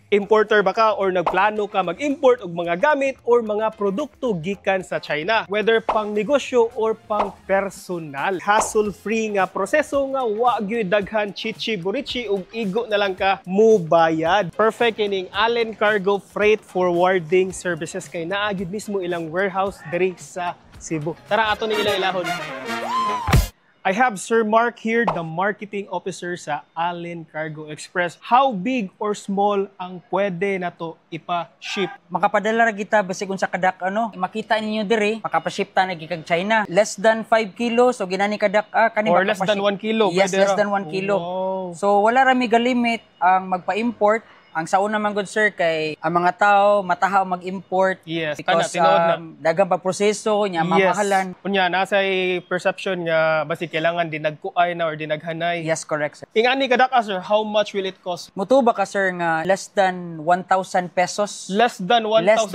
Importer ba ka or nagplano ka mag-import og mga gamit or mga produkto gikan sa China? Whether pang negosyo or pang personal. Hassle-free nga proseso nga wa gyud daghan chichi-burichi ug igo na lang ka mubayad. Perfect kining Allen Cargo Freight Forwarding Services kay naa gyud mismo ilang warehouse diri sa Cebu. Tara ato ni ilahon. I have Sir Mark here, the marketing officer sa Allen Cargo Express. How big or small ang pwede na to ipa-ship? Makapadala ra kita basi kung sa kadak makita ninyo diri makapa-ship ta na gikag China. Less than 5 kilos so ginani kadak kani or less than 1 kilo. Yes, less than 1 kilo. Wow. So wala ra mi galimit ang magpa-import. Ang sa una man good sir kay ang mga tao matahaw mag-import yes, because daghang pagproseso nya mamahalan. Unya nasa perception nga basi kailangan dinagkuay na or dinaghanay. Yes, correct sir. Ingani kadak sir, how much will it cost? Mutuba ka sir nga less than 1,000 pesos. Less than 1,000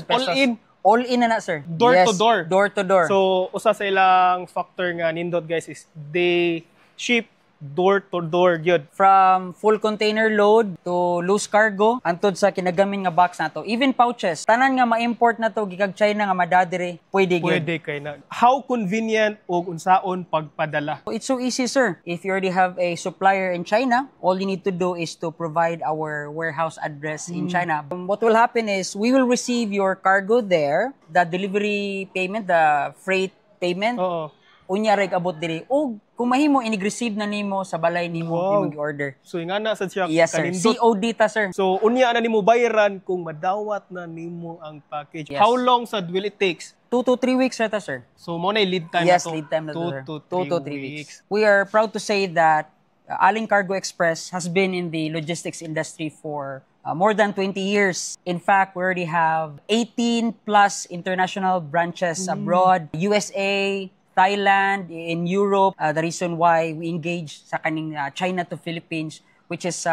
pesos. All in? All in na sir. Door to door? Door to door. So, usa sa ilang factor nga nindot guys is they ship door to door gyud. From full container load to loose cargo antod sa kinagamin nga box nato. Even pouches. Tanan nga ma-import na to gikag China nga madadire, pwede gyud. Pwede kay na. How convenient og unsaon pagpadala? It's so easy sir. If you already have a supplier in China, all you need to do is to provide our warehouse address in China. What will happen is we will receive your cargo there, the delivery payment, the freight payment. Oo. Unya reg abot diri og kung mahimo inig-receive na nimo sa balay nimo imong order. So ingana sa siya yes, sir. COD ta sir. So unya na nimo bayaran kung madawat na nimo ang package. Yes. How long sad will it takes? 2 to 3 weeks rata sir. So mo na lead time yes, na to. lead time na 2 to 3 weeks. We are proud to say that Allen Cargo Express has been in the logistics industry for more than 20 years. In fact, we already have 18 plus international branches abroad, USA, Thailand, in Europe. The reason why we engage sa kaning China to Philippines, which is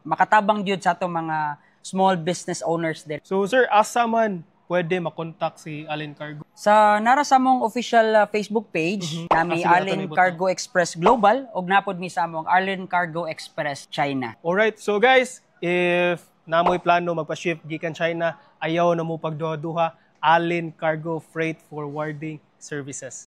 makatabang jud sa ato mga small business owners there. So sir, asa man pwede makontak si Allen Cargo? Sa nara sa among official Facebook page, nami Allen Cargo Express Global ug napod mi sa among Allen Cargo Express China. Alright, so guys, if namoy plano magpa-ship gikan China, ayaw na mo pagduha-duha, Allen Cargo Freight Forwarding Services.